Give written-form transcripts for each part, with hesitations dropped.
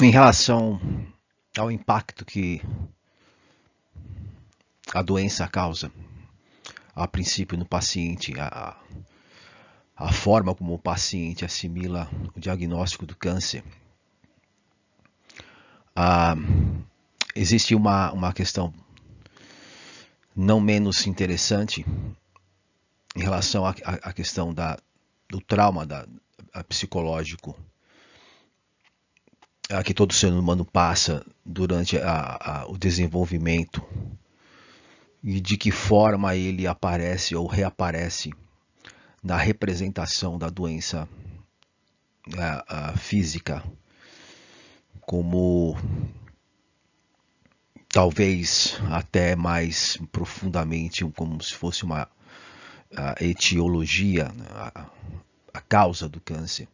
Em relação ao impacto que a doença causa, a princípio no paciente, a forma como o paciente assimila o diagnóstico do câncer, ah, existe uma questão não menos interessante em relação à questão do trauma psicológico que todo ser humano passa durante o desenvolvimento e de que forma ele aparece ou reaparece na representação da doença física, como talvez até mais profundamente, como se fosse uma etiologia, a causa do câncer,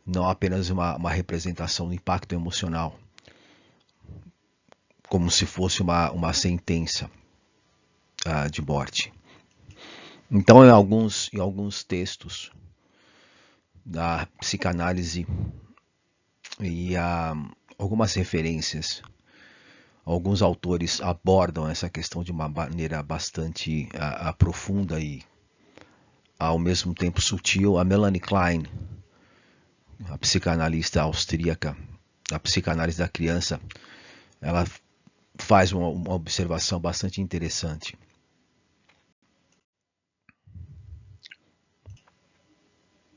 não apenas uma representação do impacto emocional, como se fosse uma sentença de morte. Então, em alguns textos da psicanálise e algumas referências, alguns autores abordam essa questão de uma maneira bastante profunda e ao mesmo tempo sutil. A Melanie Klein, a psicanalista austríaca, a psicanálise da criança, ela faz uma observação bastante interessante.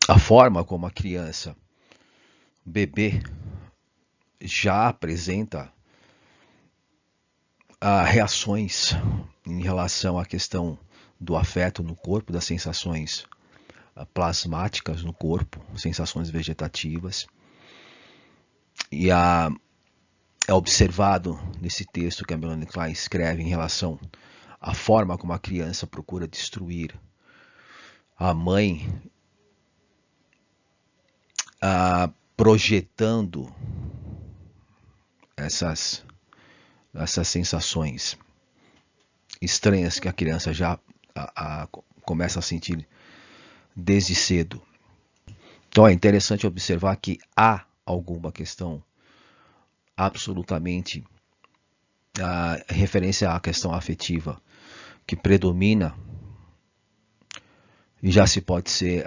A forma como a criança, bebê, já apresenta reações em relação à questão do afeto no corpo, das sensações plasmáticas no corpo, sensações vegetativas. E é observado nesse texto que a Melanie Klein escreve em relação à forma como a criança procura destruir a mãe, projetando essas sensações estranhas que a criança já começa a sentir desde cedo. Então é interessante observar que há alguma questão absolutamente referência à questão afetiva que predomina e já se pode ser,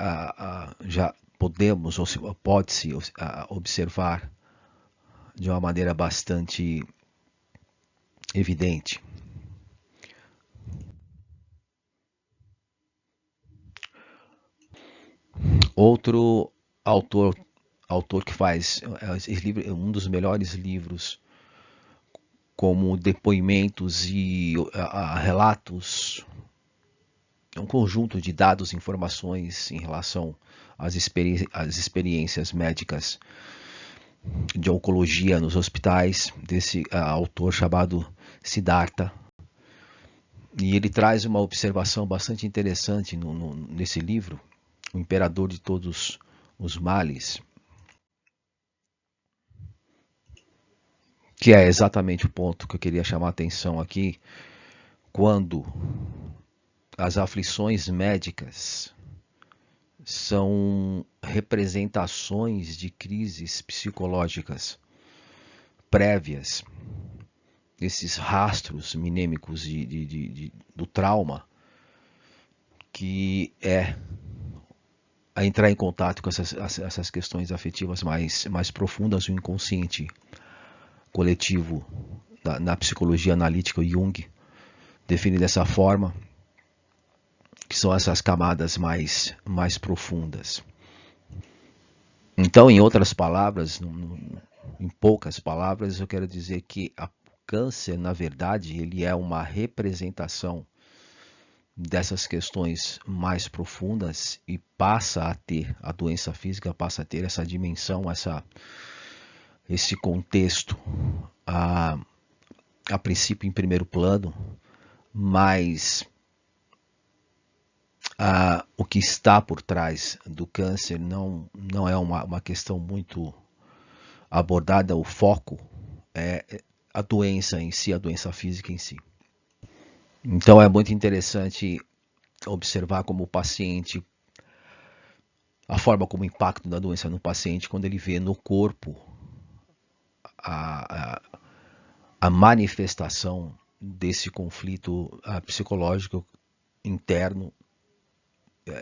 já podemos ou pode-se observar de uma maneira bastante evidente. Outro autor que faz esse livro, um dos melhores livros como depoimentos e relatos, um conjunto de dados e informações em relação às experiências médicas de oncologia nos hospitais, desse autor chamado Siddhartha. E ele traz uma observação bastante interessante nesse livro, O Imperador de Todos os Males, que é exatamente o ponto que eu queria chamar a atenção aqui, quando as aflições médicas são representações de crises psicológicas prévias, esses rastros minêmicos do trauma, que é a entrar em contato com essas questões afetivas mais profundas do inconsciente coletivo na psicologia analítica. Jung define dessa forma, que são essas camadas mais profundas. Então, em outras palavras, em poucas palavras, eu quero dizer que o câncer, na verdade, ele é uma representação dessas questões mais profundas e passa a ter, a doença física passa a ter essa dimensão, esse contexto, a princípio em primeiro plano, mas o que está por trás do câncer não é uma questão muito abordada. O foco é a doença em si, a doença física em si. Então é muito interessante observar como o paciente, a forma como o impacto da doença no paciente, quando ele vê no corpo a manifestação desse conflito psicológico interno,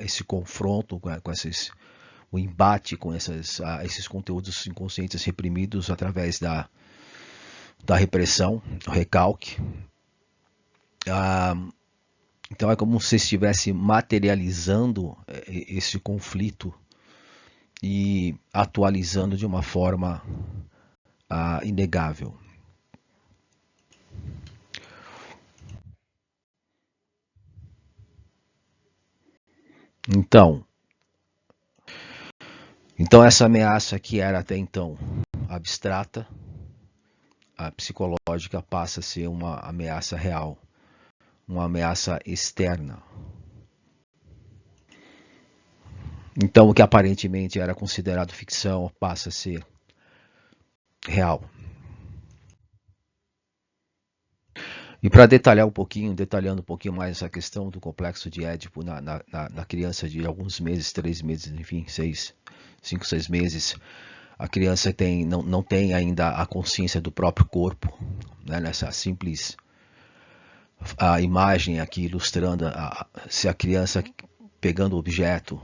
esse confronto com o embate com esses conteúdos inconscientes reprimidos através da repressão, o recalque. Então é como se estivesse materializando esse conflito e atualizando de uma forma inegável. Então essa ameaça que era até então abstrata, a psicológica, passa a ser uma ameaça real, uma ameaça externa. Então o que aparentemente era considerado ficção passa a ser real. E para detalhando um pouquinho mais essa questão do complexo de Édipo na criança de alguns meses, 3 meses, enfim, 5, 6 meses, a criança não tem ainda a consciência do próprio corpo, né? Nessa simples imagem aqui ilustrando se a criança pegando o objeto,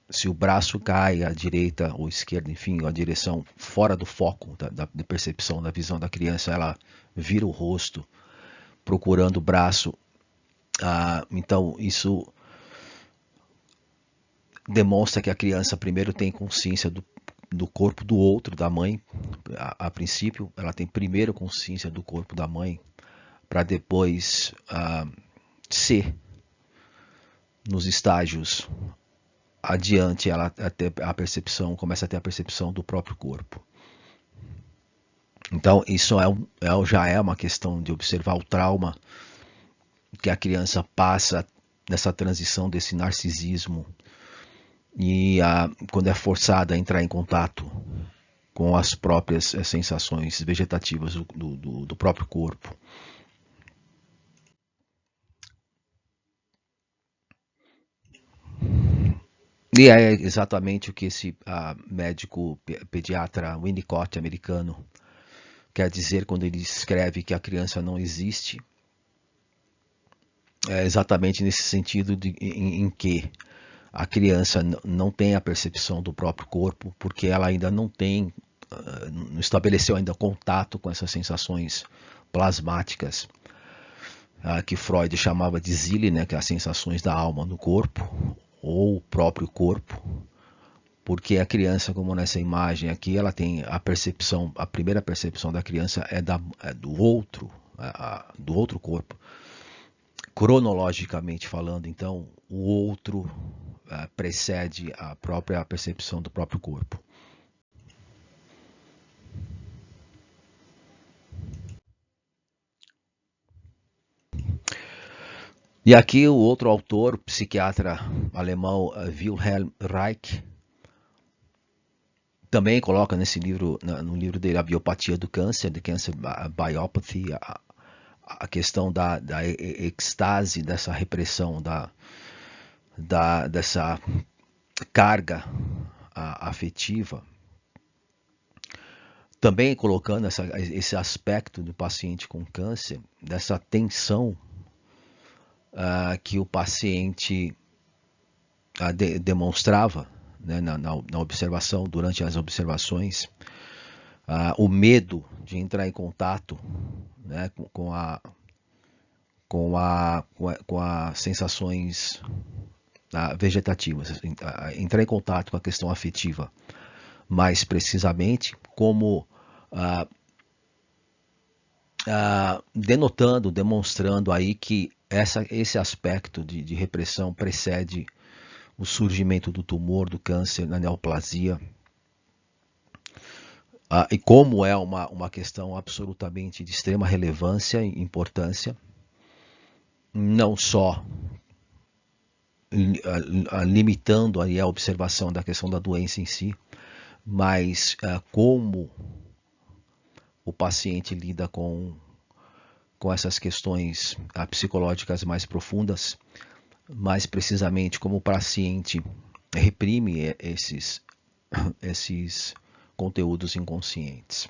se o braço cai à direita ou esquerda, enfim, a direção fora do foco da percepção, da visão da criança, ela vira o rosto procurando o braço. Então isso demonstra que a criança primeiro tem consciência do corpo do outro, da mãe. A princípio, ela tem primeiro consciência do corpo da mãe, para depois ser, nos estágios adiante, ela começa a ter a percepção do próprio corpo. Então isso já é uma questão de observar o trauma que a criança passa nessa transição desse narcisismo e quando é forçada a entrar em contato com as próprias sensações vegetativas do próprio corpo. E é exatamente o que esse médico pediatra Winnicott americano quer dizer quando ele escreve que a criança não existe. É exatamente nesse sentido em que a criança não tem a percepção do próprio corpo, porque ela ainda não estabeleceu ainda contato com essas sensações plasmáticas, que Freud chamava de Zille, né, que é as sensações da alma no corpo, ou o próprio corpo, porque a criança, como nessa imagem aqui, ela tem a primeira percepção da criança é do outro corpo. Cronologicamente falando, então, o outro precede a própria percepção do próprio corpo. E aqui o outro autor, o psiquiatra alemão Wilhelm Reich, também coloca nesse livro, no livro dele, A Biopatia do Câncer, The Cancer Biopathy, a questão da ecstase, dessa repressão, dessa carga afetiva, também colocando esse aspecto do paciente com câncer, dessa tensão que o paciente demonstrava, né, na observação, durante as observações, o medo de entrar em contato, né, com as sensações vegetativas, entrar em contato com a questão afetiva, mais precisamente, como demonstrando aí que esse aspecto de repressão precede o surgimento do tumor, do câncer, da neoplasia, e como é uma questão absolutamente de extrema relevância e importância, não só limitando aí a observação da questão da doença em si, mas como o paciente lida com essas questões psicológicas mais profundas, mais precisamente como o paciente reprime esses conteúdos inconscientes.